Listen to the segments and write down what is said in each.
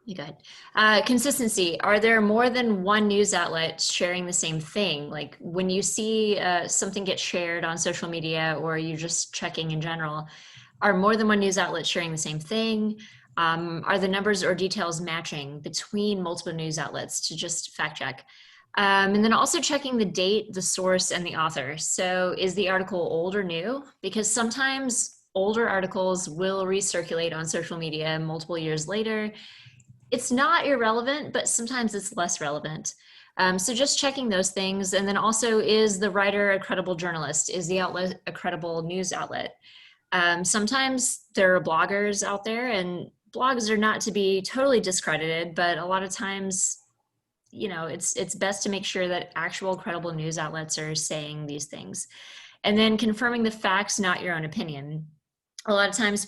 You good. Consistency. Are there more than one news outlet sharing the same thing? Like when you see something get shared on social media or you're just checking in general, are more than one news outlet sharing the same thing? Are the numbers or details matching between multiple news outlets to just fact check? And then also checking the date, the source, and the author. So is the article old or new? Because sometimes older articles will recirculate on social media multiple years later. It's not irrelevant, but sometimes it's less relevant. So just checking those things. And then also, is the writer a credible journalist? Is the outlet a credible news outlet? Sometimes there are bloggers out there, and blogs are not to be totally discredited, but a lot of times, it's best to make sure that actual credible news outlets are saying these things. And then confirming the facts, not your own opinion. A lot of times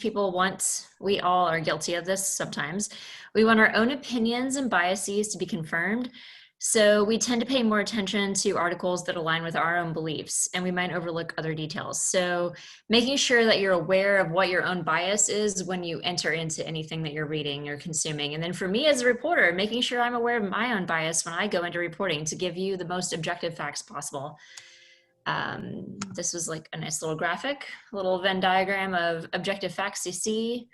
we all are guilty of this sometimes. We want our own opinions and biases to be confirmed. So we tend to pay more attention to articles that align with our own beliefs, and we might overlook other details. So making sure that you're aware of what your own bias is when you enter into anything that you're reading or consuming. And then for me as a reporter, making sure I'm aware of my own bias when I go into reporting to give you the most objective facts possible. This was like a nice little graphic, a little Venn diagram of objective facts you see,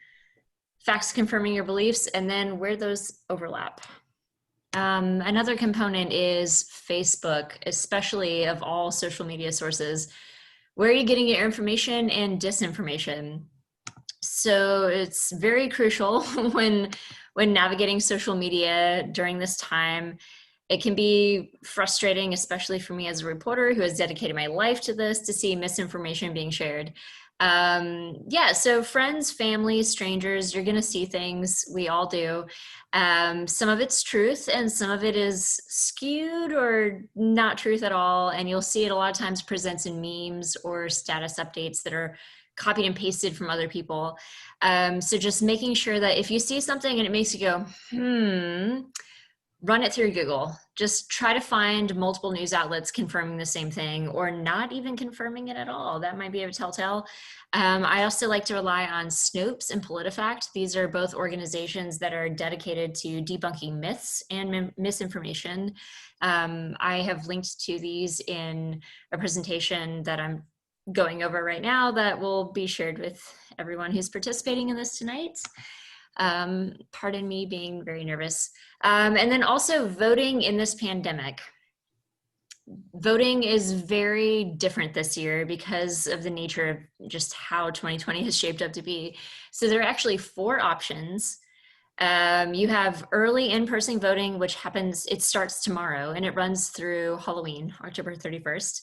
facts confirming your beliefs, and then where those overlap. Another component is Facebook, especially of all social media sources. Where are you getting your information and disinformation? So it's very crucial when navigating social media during this time. It can be frustrating, especially for me as a reporter who has dedicated my life to this, to see misinformation being shared. Yeah, so friends, family, strangers, you're gonna see things, we all do. Some of it's truth and some of it is skewed or not truth at all. And you'll see it a lot of times presents in memes or status updates that are copied and pasted from other people. So just making sure that if you see something and it makes you go, run it through Google. Just try to find multiple news outlets confirming the same thing or not even confirming it at all. That might be a telltale. I also like to rely on Snopes and PolitiFact. These are both organizations that are dedicated to debunking myths and misinformation. I have linked to these in a presentation that I'm going over right now that will be shared with everyone who's participating in this tonight. Pardon me being very nervous. And then also voting in this pandemic. Voting is very different this year because of the nature of just how 2020 has shaped up to be. So there are actually 4 options. You have early in-person voting, which it starts tomorrow and it runs through Halloween, October 31st.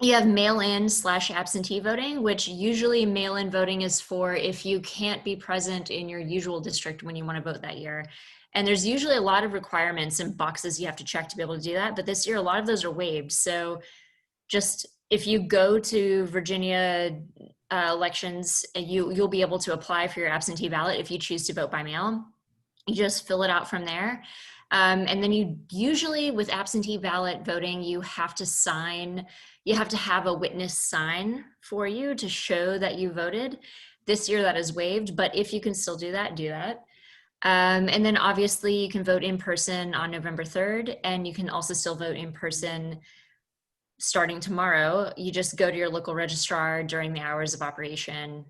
You have mail-in/absentee voting, which usually mail-in voting is for if you can't be present in your usual district when you want to vote that year. And there's usually a lot of requirements and boxes you have to check to be able to do that. But this year, a lot of those are waived. So just if you go to Virginia elections, you'll be able to apply for your absentee ballot if you choose to vote by mail. You just fill it out from there. And then you usually with absentee ballot voting, you have to have a witness sign for you to show that you voted. This year that is waived, but if you can still do that, do that. And then obviously you can vote in person on November 3rd, and you can also still vote in person starting tomorrow. You just go to your local registrar during the hours of operation.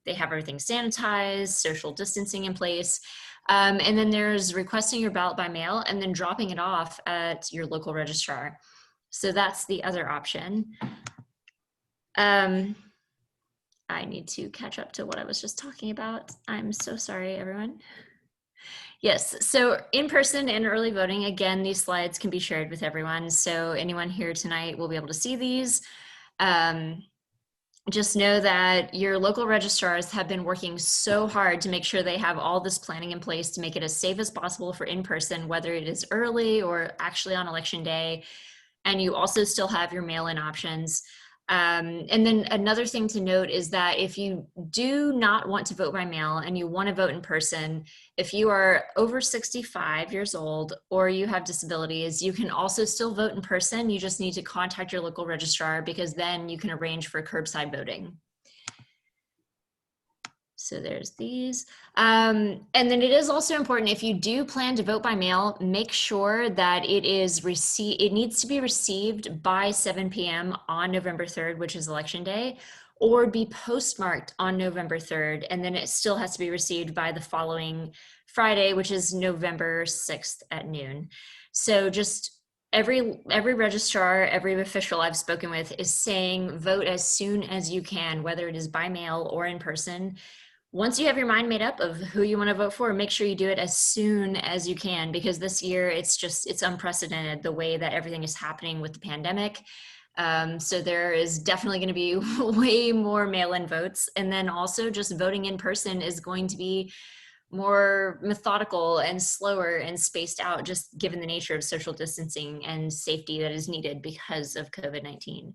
They have everything sanitized, social distancing in place. And then there's requesting your ballot by mail and then dropping it off at your local registrar. So that's the other option. I need to catch up to what I was just talking about. I'm so sorry, everyone. Yes, so in person and early voting, again, these slides can be shared with everyone. So anyone here tonight will be able to see these. Just know that your local registrars have been working so hard to make sure they have all this planning in place to make it as safe as possible for in-person, whether it is early or actually on election day. And you also still have your mail-in options. And then another thing to note is that if you do not want to vote by mail and you want to vote in person, if you are over 65 years old or you have disabilities, you can also still vote in person. You just need to contact your local registrar because then you can arrange for curbside voting. So there's these. And then it is also important, if you do plan to vote by mail, make sure that it needs to be received by 7 p.m. on November 3rd, which is election day, or be postmarked on November 3rd. And then it still has to be received by the following Friday, which is November 6th at noon. So just every registrar, every official I've spoken with is saying vote as soon as you can, whether it is by mail or in person. Once you have your mind made up of who you want to vote for, make sure you do it as soon as you can, because this year it's unprecedented the way that everything is happening with the pandemic. So there is definitely going to be way more mail-in votes. And then also just voting in person is going to be more methodical and slower and spaced out, just given the nature of social distancing and safety that is needed because of COVID-19.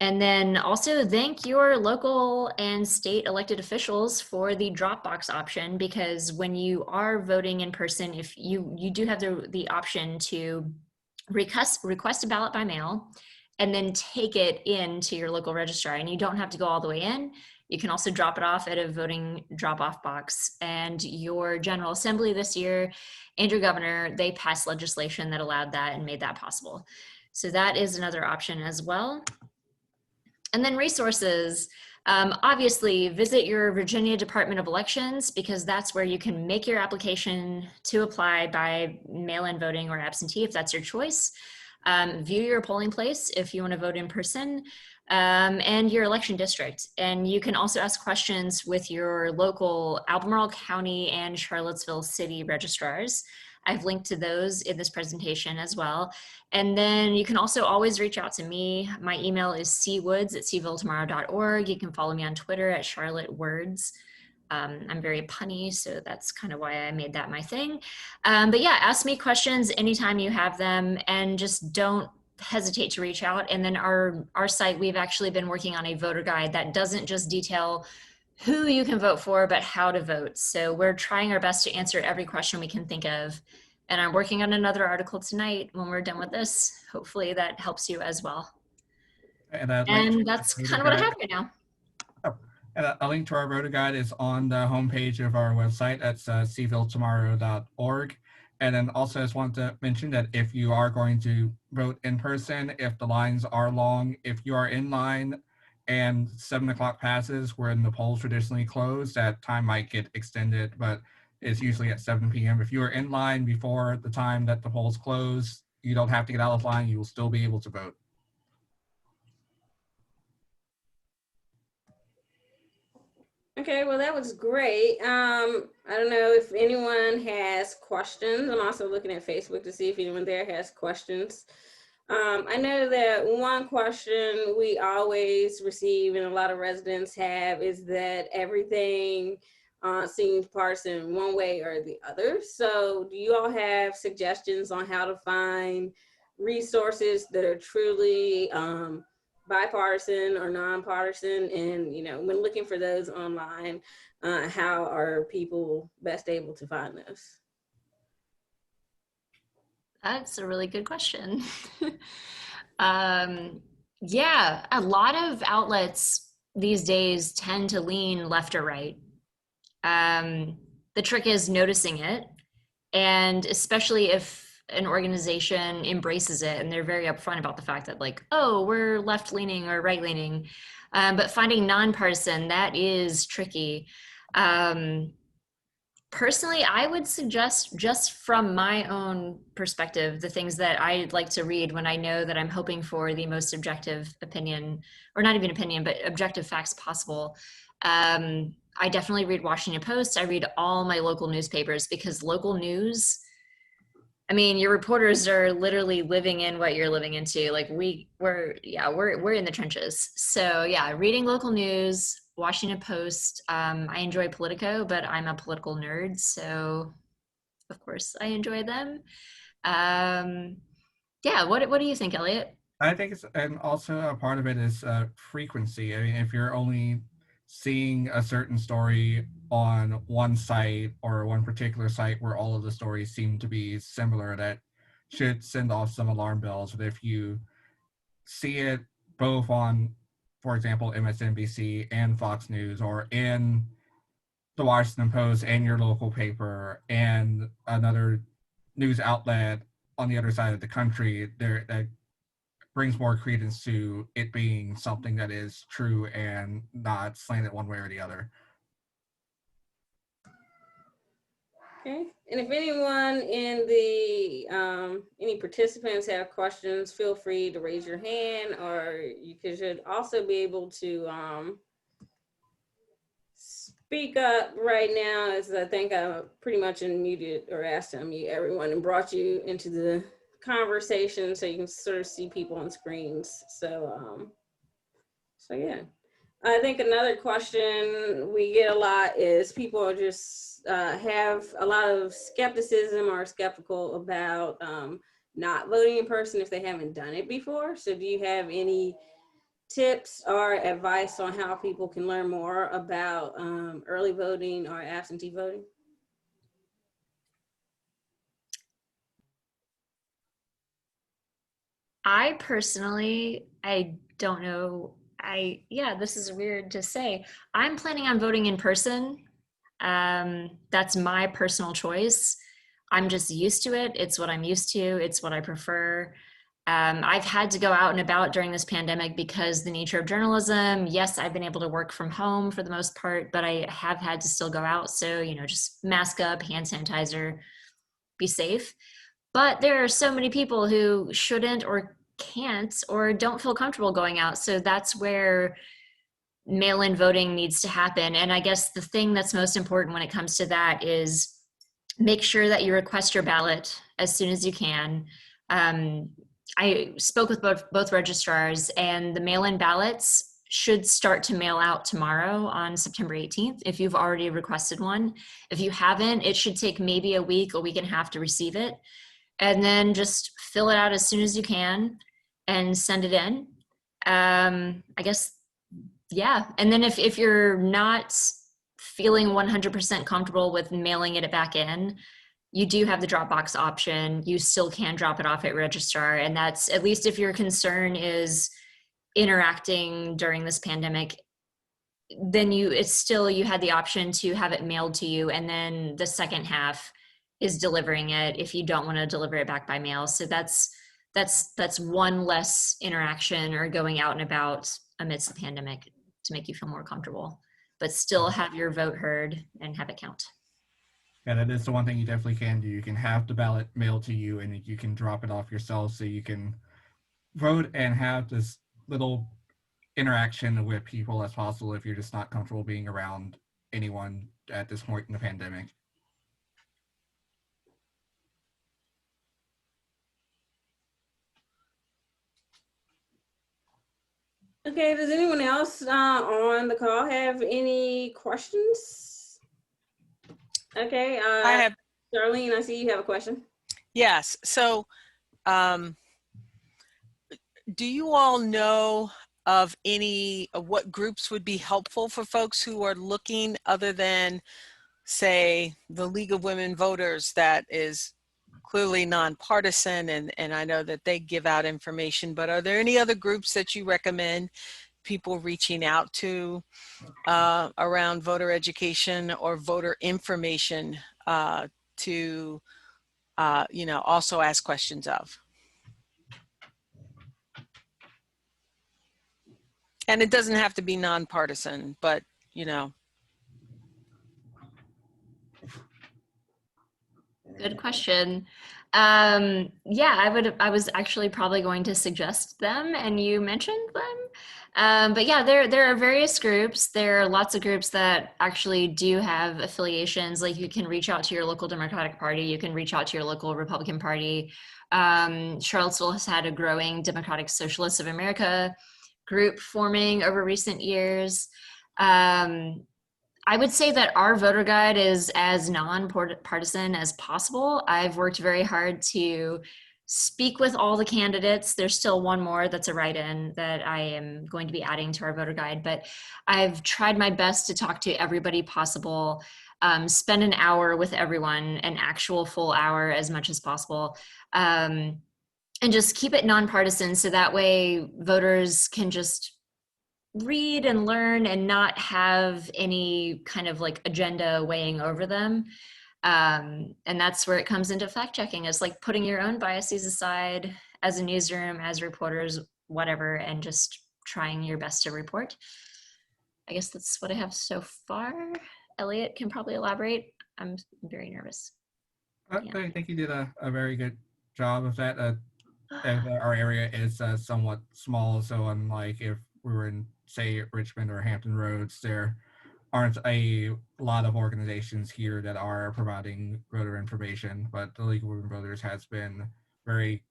And then also thank your local and state elected officials for the Dropbox option, because when you are voting in person, if you do have the option to request a ballot by mail and then take it into your local registrar, and you don't have to go all the way in. You can also drop it off at a voting drop-off box. And your General Assembly this year and your governor, they passed legislation that allowed that and made that possible. So that is another option as well. And then resources. Obviously, visit your Virginia Department of Elections, because that's where you can make your application to apply by mail-in voting or absentee, if that's your choice. View your polling place if you want to vote in person, and your election district. And you can also ask questions with your local Albemarle County and Charlottesville City registrars. I've linked to those in this presentation as well. And then you can also always reach out to me. My email is cwoods@cvilletomorrow.org. You can follow me on Twitter at charlottewords. I'm very punny, so that's kind of why I made that my thing. But yeah, ask me questions anytime you have them, and just don't hesitate to reach out. And then our site, we've actually been working on a voter guide that doesn't just detail who you can vote for, but how to vote. So we're trying our best to answer every question we can think of. And I'm working on another article tonight when we're done with this. Hopefully that helps you as well. And that's kind of what I have right now. Oh, and a link to our voter guide is on the homepage of our website. That's cvilletomorrow.org. And then also I just want to mention that if you are going to vote in person, if the lines are long, if you are in line and 7 o'clock passes when the polls traditionally close, that time might get extended, but it's usually at 7 p.m. If you are in line before the time that the polls close, you don't have to get out of line. You will still be able to vote. Okay, well, that was great. I don't know if anyone has questions. I'm also looking at Facebook to see if anyone there has questions. I know that one question we always receive and a lot of residents have is that everything seems partisan one way or the other. So do you all have suggestions on how to find resources that are truly bipartisan or nonpartisan? And, you know, when looking for those online, how are people best able to find those? That's a really good question. Yeah, a lot of outlets these days tend to lean left or right. The trick is noticing it, and especially if an organization embraces it and they're very upfront about the fact that, like, oh, we're left leaning or right leaning, but finding nonpartisan, that is tricky. Personally, I would suggest, just from my own perspective, the things that I like to read when I know that I'm hoping for the most objective opinion, or not even opinion, but objective facts possible. I definitely read Washington Post. I read all my local newspapers, because local news, I mean, your reporters are literally living in what you're living into. Like we're in the trenches. So yeah, reading local news, Washington Post. I enjoy Politico, but I'm a political nerd, so of course I enjoy them. Yeah, what do you think, Elliot? I think it's, and also a part of it is frequency. I mean, if you're only seeing a certain story on one site or one particular site where all of the stories seem to be similar, that should send off some alarm bells. But if you see it both on for example, MSNBC and Fox News, or in the Washington Post and your local paper and another news outlet on the other side of the country, there that brings more credence to it being something that is true and not slanted one way or the other. Okay, and if anyone in the, any participants have questions, feel free to raise your hand, or you should also be able to speak up right now, as I think I pretty much unmuted or asked to unmute everyone and brought you into the conversation so you can sort of see people on screens. So yeah. I think another question we get a lot is people just have a lot of skepticism or skeptical about not voting in person if they haven't done it before. So do you have any tips or advice on how people can learn more about early voting or absentee voting? I personally, I don't know. Yeah, this is weird to say. I'm planning on voting in person. That's my personal choice. I'm just used to it. It's what I'm used to. It's what I prefer. I've had to go out and about during this pandemic because the nature of journalism. Yes, I've been able to work from home for the most part, but I have had to still go out. So, you know, just mask up, hand sanitizer, be safe. But there are so many people who shouldn't or can't or don't feel comfortable going out. So that's where mail-in voting needs to happen. And I guess the thing that's most important when it comes to that is make sure that you request your ballot as soon as you can. I spoke with both registrars, and the mail-in ballots should start to mail out tomorrow on September 18th if you've already requested one. If you haven't, it should take maybe a week and a half to receive it. And then just fill it out as soon as you can and send it in. I guess, yeah. And then if you're not feeling 100% comfortable with mailing it back in, you do have the Dropbox option. You still can drop it off at registrar. And that's, at least if your concern is interacting during this pandemic, then you had the option to have it mailed to you. And then the second half is delivering it if you don't want to deliver it back by mail. So that's one less interaction or going out and about amidst the pandemic to make you feel more comfortable, but still have your vote heard and have it count. Yeah, that is the one thing you definitely can do. You can have the ballot mailed to you and you can drop it off yourself so you can vote and have this little interaction with people as possible if you're just not comfortable being around anyone at this point in the pandemic. Okay, does anyone else on the call have any questions? Okay, I have. Darlene, I see you have a question. Yes. So, do you all know of what groups would be helpful for folks who are looking, other than, say, the League of Women Voters, that is clearly nonpartisan, and I know that they give out information, but are there any other groups that you recommend people reaching out to around voter education or voter information to also ask questions of? And it doesn't have to be nonpartisan, but Good question. Yeah, I was actually probably going to suggest them, and you mentioned them. But yeah, there are various groups. There are lots of groups that actually do have affiliations. Like, you can reach out to your local Democratic Party. You can reach out to your local Republican Party. Charlottesville has had a growing Democratic Socialists of America group forming over recent years. I would say that our voter guide is as nonpartisan as possible. I've worked very hard to speak with all the candidates. There's still one more that's a write-in that I am going to be adding to our voter guide, but I've tried my best to talk to everybody possible, spend an hour with everyone, an actual full hour as much as possible, and just keep it nonpartisan, so that way voters can just read and learn and not have any kind of like agenda weighing over them. And that's where it comes into fact checking. It's like putting your own biases aside as a newsroom, as reporters, whatever, and just trying your best to report. I guess that's what I have so far. Elliot can probably elaborate. I'm very nervous. Yeah. I think you did a very good job of that. Our area is somewhat small, so unlike if we were in, say, Richmond or Hampton Roads, there aren't a lot of organizations here that are providing voter information, but the League of Women Voters has been very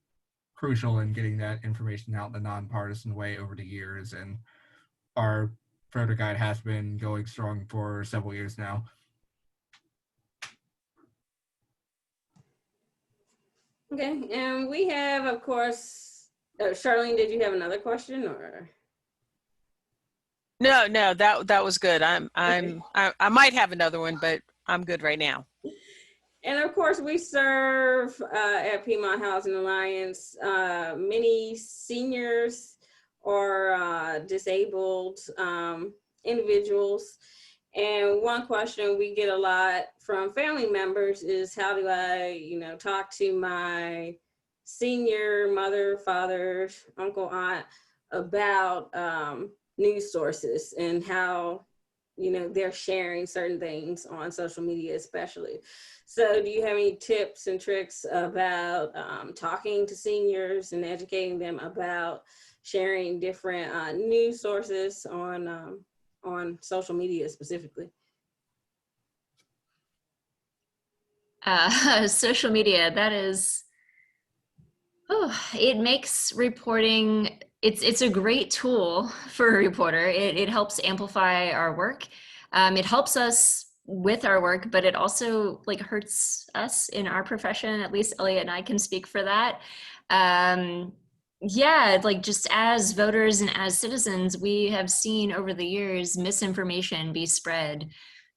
crucial in getting that information out in a nonpartisan way over the years, and our voter guide has been going strong for several years now. Okay, and we have, of course, Charlene, did you have another question or? No, that was good. Okay. I might have another one, but I'm good right now. And of course, we serve at Piedmont Housing Alliance many seniors or disabled individuals. And one question we get a lot from family members is, how do I, talk to my senior mother, father, uncle, aunt about news sources and how, they're sharing certain things on social media, especially. So do you have any tips and tricks about talking to seniors and educating them about sharing different news sources on social media specifically? Social media, that is, it makes reporting, it's a great tool for a reporter. It helps amplify our work. It helps us with our work, but it also like hurts us in our profession. At least Elliot and I can speak for that. Yeah, like just as voters and as citizens, we have seen over the years misinformation be spread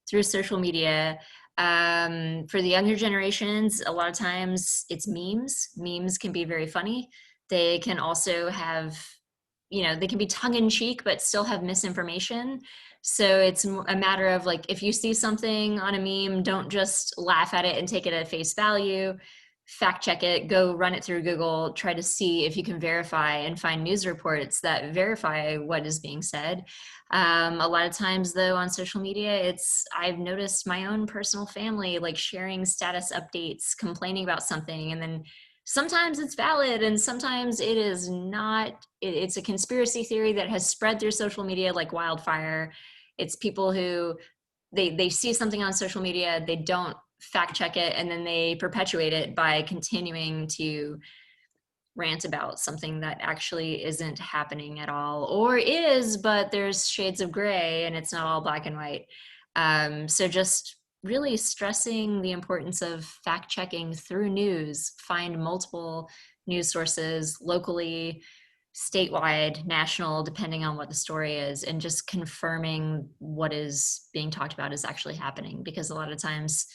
through social media. For the younger generations, a lot of times it's memes. Memes can be very funny. They can also have, they can be tongue in cheek, but still have misinformation. So it's a matter of like, if you see something on a meme, don't just laugh at it and take it at face value. Fact check it, go run it through Google, try to see if you can verify and find news reports that verify what is being said. A lot of times though on social media, I've noticed my own personal family like sharing status updates, complaining about something, and then sometimes it's valid and sometimes it is not. It's a conspiracy theory that has spread through social media like wildfire. It's people who they see something on social media, they don't fact check it, and then they perpetuate it by continuing to rant about something that actually isn't happening at all, or is, but there's shades of gray and it's not all black and white. So just really stressing the importance of fact checking through news. Find multiple news sources locally, statewide, national, depending on what the story is, and just confirming what is being talked about is actually happening, because a lot of times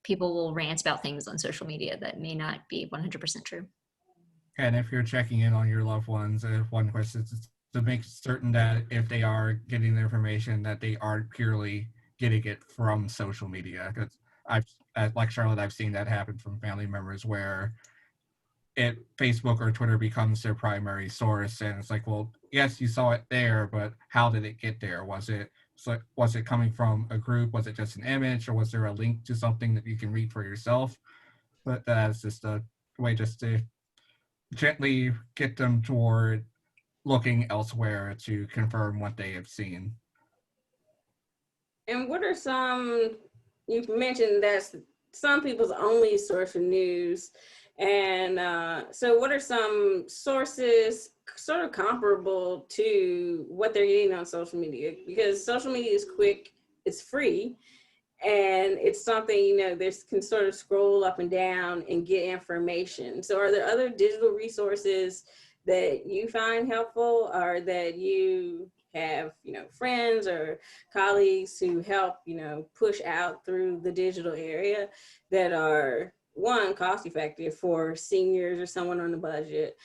people will rant about things on social media that may not be 100% true. And if you're checking in on your loved ones, one question is to make certain that if they are getting the information, that they aren't purely getting it from social media. Because like Charlotte, I've seen that happen from family members where Facebook or Twitter becomes their primary source, and it's like, well, yes, you saw it there, but how did it get there? Was it coming from a group? Was it just an image, or was there a link to something that you can read for yourself? But that's just a way just to gently get them toward looking elsewhere to confirm what they have seen. And what are you've mentioned that's some people's only source of news. And so what are some sources sort of comparable to what they're getting on social media? Because social media is quick, it's free, and it's something, they can sort of scroll up and down and get information. So are there other digital resources that you find helpful, or that you have, friends or colleagues who help, push out through the digital area that are, one, cost effective for seniors or someone on a budget,